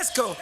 Let's go.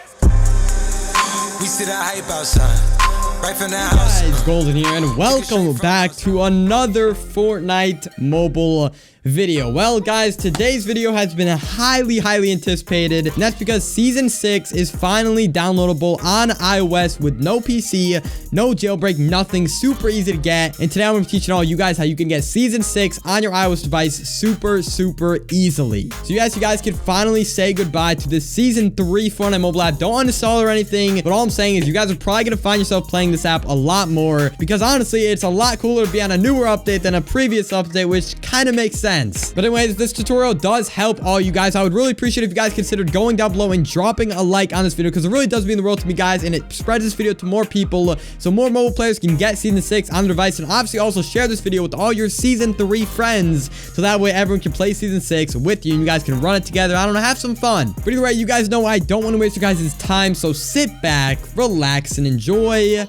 We see that hype outside. Right from the house. Guys, Golden here, and welcome back to another Fortnite mobile video. Well, guys, today's video has been highly anticipated, and that's because Season 6 is finally downloadable on iOS with no PC, no jailbreak, nothing. Super easy to get. And today I'm going to be teaching all you guys how you can get Season 6 on your iOS device super easily. So you guys can finally say goodbye to this Season 3 Fortnite mobile app. Don't uninstall or anything, but all I'm saying is you guys are probably going to find yourself playing this app a lot more, because honestly, it's a lot cooler to be on a newer update than a previous update, which kind of makes sense. But anyways, this tutorial does help all you guys. I would really appreciate if you guys considered going down below and dropping a like on this video, because it really does mean the world to me, guys, and it spreads this video to more people so more mobile players can get Season 6 on their device. And obviously also share this video with all your Season 3 friends, so that way everyone can play Season 6 with you and you guys can run it together. I don't know, have some fun. But either way, you guys know I don't want to waste your guys' time, so sit back, relax, and enjoy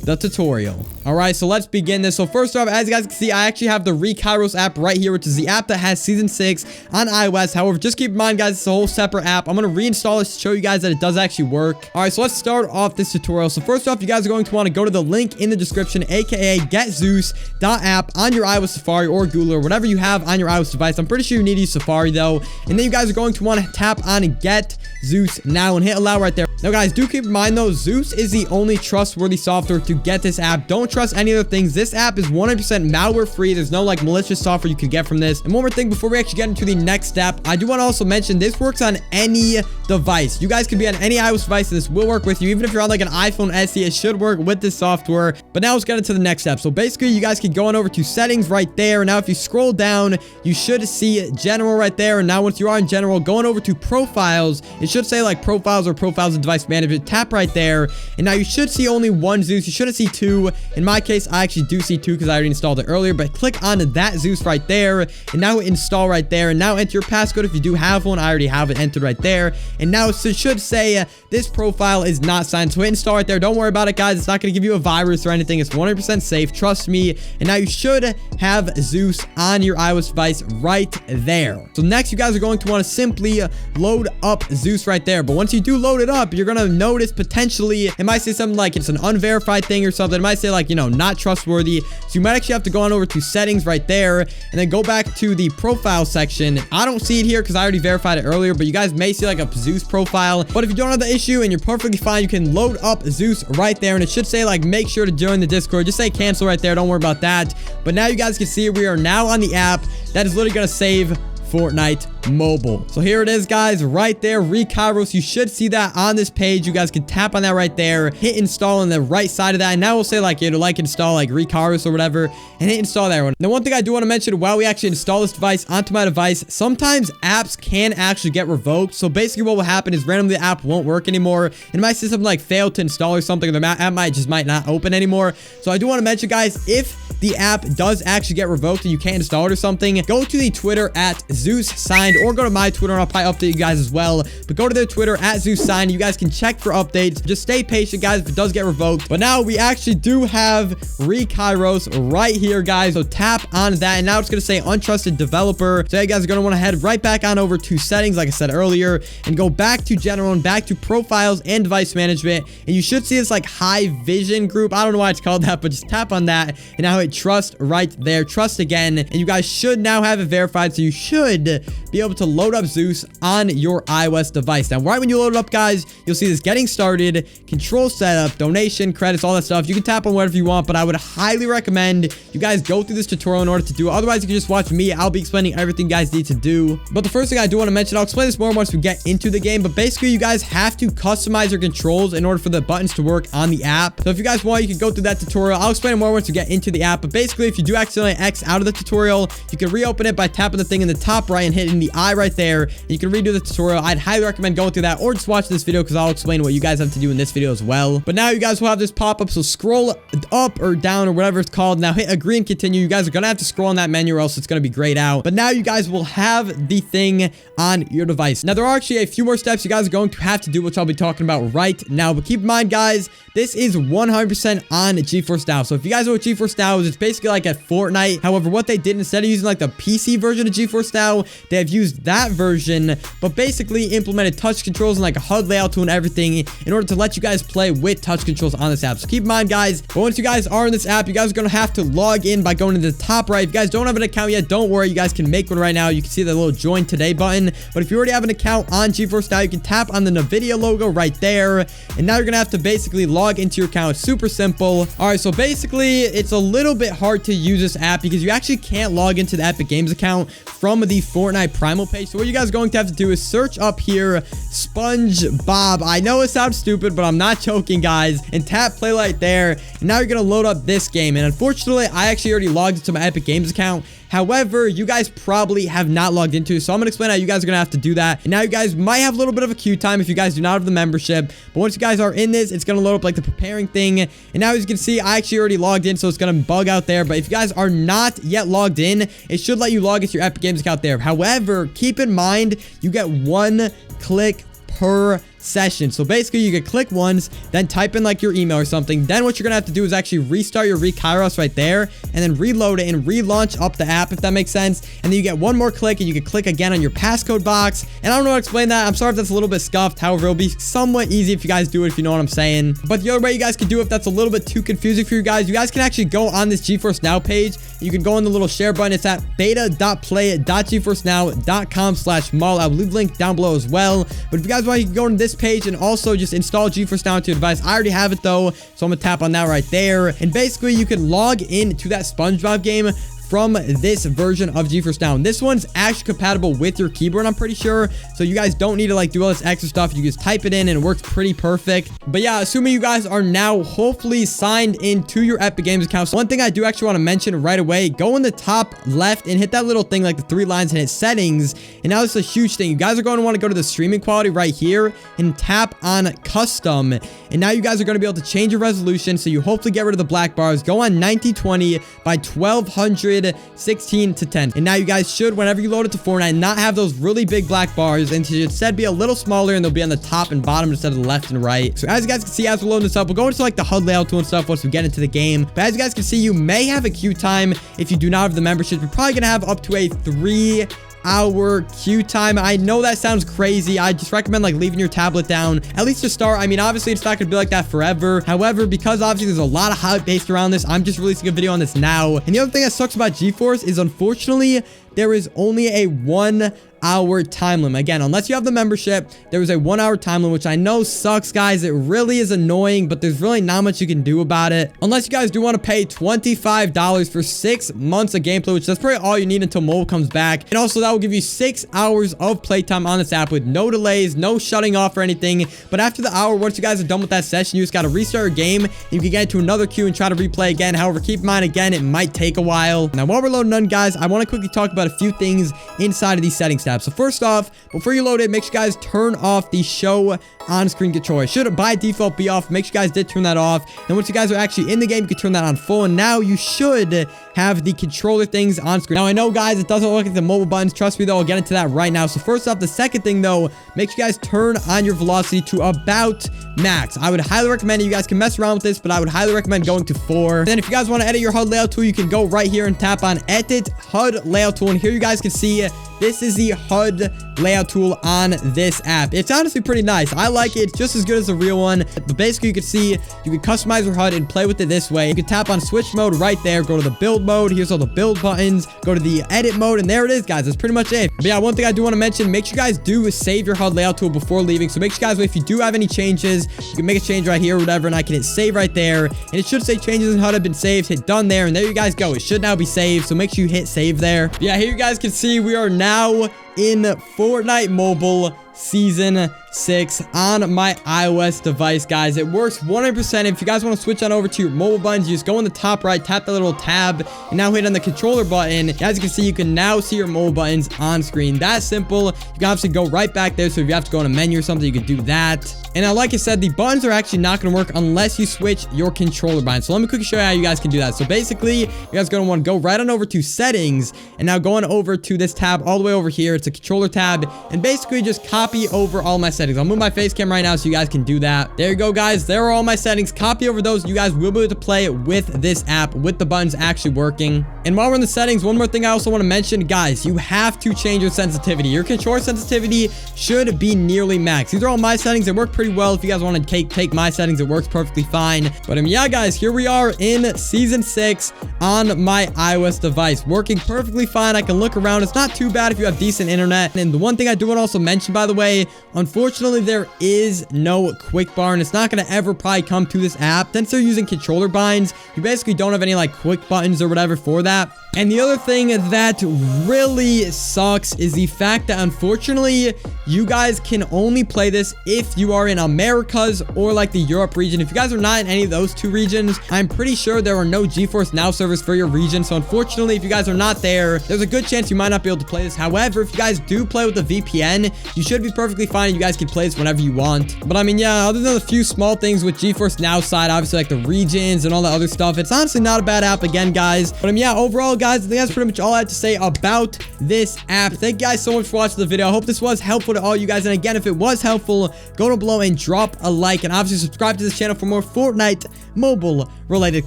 the tutorial. All right, so let's begin this. So first off, as you guys can see, I actually have the Kairos app right here, which is the app that has Season 6 on iOS. However, just keep in mind, guys, it's a whole separate app. I'm going to reinstall this to show you guys that it does actually work. All right, so let's start off this tutorial. So first off, you guys are going to want to go to the link in the description, aka getzeus.app on your iOS Safari or Google or whatever you have on your iOS device. I'm pretty sure you need to use Safari though. And then you guys are going to want to tap on Get Zeus now and hit allow right there. Now guys, do keep in mind though, Zeus is the only trustworthy software to get this app. Don't trust any other things. This app is 100% malware free. There's no like malicious software you can get from this. And one more thing before we actually get into the next step, I do want to also mention this works on any device. You guys can be on any iOS device and this will work with you. Even if you're on like an iPhone SE, it should work with this software. But now let's get into the next step. So basically you guys can go on over to settings right there. Now if you scroll down, you should see general right there. And now once you are in general, going over to profiles, it should say like profiles or profiles and device management. Tap right there. And now you should see only one Zeus. You shouldn't see two. In my case, I actually do see two because I already installed it earlier, but click on that Zeus right there. And now install right there. And now enter your passcode if you do have one. I already have it entered right there. And now it should say this profile is not signed. So hit install right there. Don't worry about it, guys. It's not going to give you a virus or anything. It's 100% safe. Trust me. And now you should have Zeus on your iOS device right there. So next, you guys are going to want to simply load up Zeus right there. But once you do load it up, you're going to notice potentially it might say something like it's an unverified thing or something. It might say like, you know, not trustworthy. So you might actually have to go on over to settings right there and then go back to the profile section. I don't see it here because I already verified it earlier, but you guys may see like a Zeus profile. But if you don't have the issue and you're perfectly fine, you can load up Zeus right there. And it should say like, make sure to join the Discord. Just say cancel right there. Don't worry about that. But now you guys can see we are now on the app that is literally going to save Fortnite mobile. So here it is, guys, right there, Kairos. You should see that on this page. You guys can tap on that right there, hit install on the right side of that, and now we'll say like, you know, like install like Kairos or whatever, and hit install that one. Now one thing I do want to mention while we actually install this device onto my device, sometimes apps can actually get revoked. So basically what will happen is randomly the app won't work anymore, and it might say something like failed to install or something, or the app might not open anymore. So I do want to mention, guys, if the app does actually get revoked and you can't install it or something, go to the Twitter at Zeus signed, or go to my Twitter and I'll probably update you guys as well. But go to their Twitter at Zeus signed. You guys can check for updates. Just stay patient, guys, if it does get revoked. But now we actually do have Kairos right here, guys. So tap on that, and now it's going to say untrusted developer. So you guys are going to want to head right back on over to settings, like I said earlier, and go back to general and back to profiles and device management. And you should see this like high vision group. I don't know why it's called that, but just tap on that, and now hit trust right there. Trust again, and you guys should now have it verified. So you should be able to load up Zeus on your iOS device. Now, right when you load it up, guys, you'll see this getting started, control setup, donation, credits, all that stuff. You can tap on whatever you want, but I would highly recommend you guys go through this tutorial in order to do it. Otherwise, you can just watch me. I'll be explaining everything you guys need to do. But the first thing I do want to mention, I'll explain this more once we get into the game, but basically you guys have to customize your controls in order for the buttons to work on the app. So if you guys want, you can go through that tutorial. I'll explain it more once we get into the app, but basically if you do accidentally X out of the tutorial, you can reopen it by tapping the thing in the top right and hitting the I right there, and you can redo the tutorial. I'd highly recommend going through that, or just watch this video because I'll explain what you guys have to do in this video as well. But now you guys will have this pop up, so scroll up or down or whatever it's called. Now hit agree and continue. You guys are gonna have to scroll on that menu or else it's gonna be grayed out. But now you guys will have the thing on your device. Now there are actually a few more steps you guys are going to have to do, which I'll be talking about right now. But keep in mind, guys, this is 100% on GeForce Now. So if you guys know what GeForce Now is, it's basically like at Fortnite. However, what they did, instead of using like the PC version of GeForce Now, they have used that version, but basically implemented touch controls and like a HUD layout tool and everything in order to let you guys play with touch controls on this app. So keep in mind, guys, but once you guys are in this app, you guys are going to have to log in by going to the top right. If you guys don't have an account yet, don't worry. You guys can make one right now. You can see the little join today button. But if you already have an account on GeForce Now, you can tap on the NVIDIA logo right there. And now you're going to have to basically log into your account. It's super simple. All right, so basically, it's a little bit hard to use this app because you actually can't log into the Epic Games account from the Fortnite Primal page. So what you guys are going to have to do is search up here SpongeBob. I know it sounds stupid, but I'm not joking, guys. And tap play right there. And now you're going to load up this game. And unfortunately, I actually already logged into my Epic Games account. However, you guys probably have not logged into, so I'm going to explain how you guys are going to have to do that. And now you guys might have a little bit of a queue time if you guys do not have the membership. But once you guys are in this, it's going to load up like the preparing thing. And now as you can see, I actually already logged in, so it's going to bug out there. But if you guys are not yet logged in, it should let you log into your Epic Games account there. However, keep in mind, you get 1 click per session. So basically you can click once, then type in like your email or something. Then what you're gonna have to do is actually restart your Kairos right there and then reload it and relaunch up the app, if that makes sense. And then you get one more click and you can click again on your passcode box. And I don't know how to explain that. I'm sorry if that's a little bit scuffed. However, it'll be somewhat easy if you guys do it, if you know what I'm saying. But the other way you guys can do it, if that's a little bit too confusing for you guys can actually go on this GeForce Now page. You can go on the little share button. It's at beta.play.geforcenow.com/mall. I'll leave the link down below as well. But if you guys want, you can go on this page and also just install GeForce Now to your device. I already have it though, so I'm gonna tap on that right there. And basically you can log into that SpongeBob game from this version of GeForce Now. And this one's actually compatible with your keyboard, I'm pretty sure. So you guys don't need to like do all this extra stuff. You just type it in and it works pretty perfect. But yeah, assuming you guys are now hopefully signed into your Epic Games account. So one thing I do actually want to mention right away, go in the top left and hit that little thing like the 3 lines and hit settings. And now it's a huge thing. You guys are going to want to go to the streaming quality right here and tap on custom. And now you guys are going to be able to change your resolution. So you hopefully get rid of the black bars. Go on 1920 by 1200 16 to 10. And now you guys should, whenever you load it to Fortnite, not have those really big black bars, and should instead be a little smaller, and they'll be on the top and bottom instead of the left and right. So as you guys can see, as we're loading this up, we'll go into like the HUD layout tool and stuff once we get into the game. But as you guys can see, you may have a queue time if you do not have the membership. You're probably gonna have up to a 3-hour queue time. I know that sounds crazy. I just recommend like leaving your tablet down, at least to start. I mean, obviously it's not gonna be like that forever. However, because obviously there's a lot of hype based around this, I'm just releasing a video on this now. And the other thing that sucks about GeForce is, unfortunately, there is only a 1-hour time limit. Again, unless you have the membership, there is a 1-hour time limit, which I know sucks, guys. It really is annoying, but there's really not much you can do about it. Unless you guys do want to pay $25 for 6 months of gameplay, which that's probably all you need until mobile comes back. And also that will give you 6 hours of playtime on this app with no delays, no shutting off or anything. But after the hour, once you guys are done with that session, you just got to restart your game. You can get into another queue and try to replay again. However, keep in mind, again, it might take a while. Now, while we're loading on, guys, I want to quickly talk about a few things inside of these settings tabs. So first off, before you load it, make sure you guys turn off the show on-screen controller. It should by default be off. Make sure you guys did turn that off. And once you guys are actually in the game, you can turn that on full. And now you should have the controller things on screen. Now, I know, guys, it doesn't look like the mobile buttons. Trust me, though, I'll get into that right now. So first off, the second thing, though, make sure you guys turn on your velocity to about max. I would highly recommend it. You guys can mess around with this, but I would highly recommend going to 4. And then if you guys want to edit your HUD layout tool, you can go right here and tap on Edit HUD Layout Tool. And here you guys can see this is the HUD layout tool on this app. It's honestly pretty nice. I like it. It's just as good as the real one. But basically, you can see you can customize your HUD and play with it this way. You can tap on switch mode right there. Go to the build mode. Here's all the build buttons. Go to the edit mode. And there it is, guys. That's pretty much it. But yeah, one thing I do want to mention, make sure you guys do save your HUD layout tool before leaving. So make sure you guys, if you do have any changes, you can make a change right here or whatever. And I can hit save right there. And it should say changes in HUD have been saved. Hit done there. And there you guys go. It should now be saved. So make sure you hit save there. But yeah, here you guys can see we are now in Fortnite Mobile Season 6 on my iOS device, guys. It works 100%. If you guys want to switch on over to your mobile buttons, you just go in the top right, tap the little tab, and now hit on the controller button. As you can see, you can now see your mobile buttons on screen. That's simple. You can obviously go right back there, so if you have to go in a menu or something, you can do that. And now, like I said, the buttons are actually not going to work unless you switch your controller buttons. So let me quickly show you how you guys can do that. So basically, you guys are going to want to go right on over to settings, and now going over to this tab all the way over here. It's a controller tab, and basically just copy copy over all my settings. I'll move my face cam right now so you guys can do that. There you go, guys. There are all my settings. Copy over those. You guys will be able to play with this app with the buttons actually working. And while we're in the settings, one more thing I also want to mention, guys, you have to change your sensitivity. Your controller sensitivity should be nearly max. These are all my settings. They work pretty well. If you guys want to take my settings, it works perfectly fine. But yeah, guys, here we are in season 6 on my iOS device, working perfectly fine. I can look around. It's not too bad if you have decent internet. And the one thing I do want to also mention, by the way, unfortunately, there is no quick bar, and it's not going to ever probably come to this app. Since they're using controller binds, you basically don't have any like quick buttons or whatever for that. And the other thing that really sucks is the fact that unfortunately you guys can only play this if you are in Americas or like the Europe region. If you guys are not in any of those two regions, I'm pretty sure there are no GeForce Now servers for your region. So unfortunately, if you guys are not there, there's a good chance you might not be able to play this. However, if you guys do play with a VPN, you should be perfectly fine. You guys can play this whenever you want. But I mean, yeah, other than a few small things with GeForce Now side, obviously like the regions and all that other stuff, it's honestly not a bad app again, guys. But yeah, overall, guys, I think that's pretty much all I had to say about this app. Thank you guys so much for watching the video. I hope this was helpful to all you guys. And again, if it was helpful, go down below and drop a like, and obviously subscribe to this channel for more Fortnite mobile related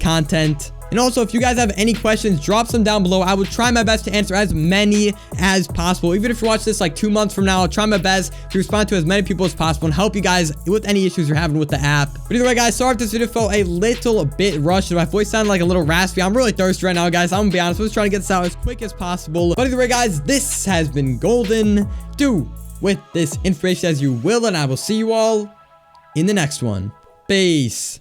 content. And also, if you guys have any questions, drop some down below. I will try my best to answer as many as possible. Even if you watch this like 2 months from now, I'll try my best to respond to as many people as possible and help you guys with any issues you're having with the app. But either way, guys, sorry if this video felt a little bit rushed. My voice sounded like a little raspy. I'm really thirsty right now, guys. I'm gonna be honest. I'm just trying to get this out as quick as possible. But either way, guys, this has been golden. Do with this information as you will, and I will see you all in the next one. Peace.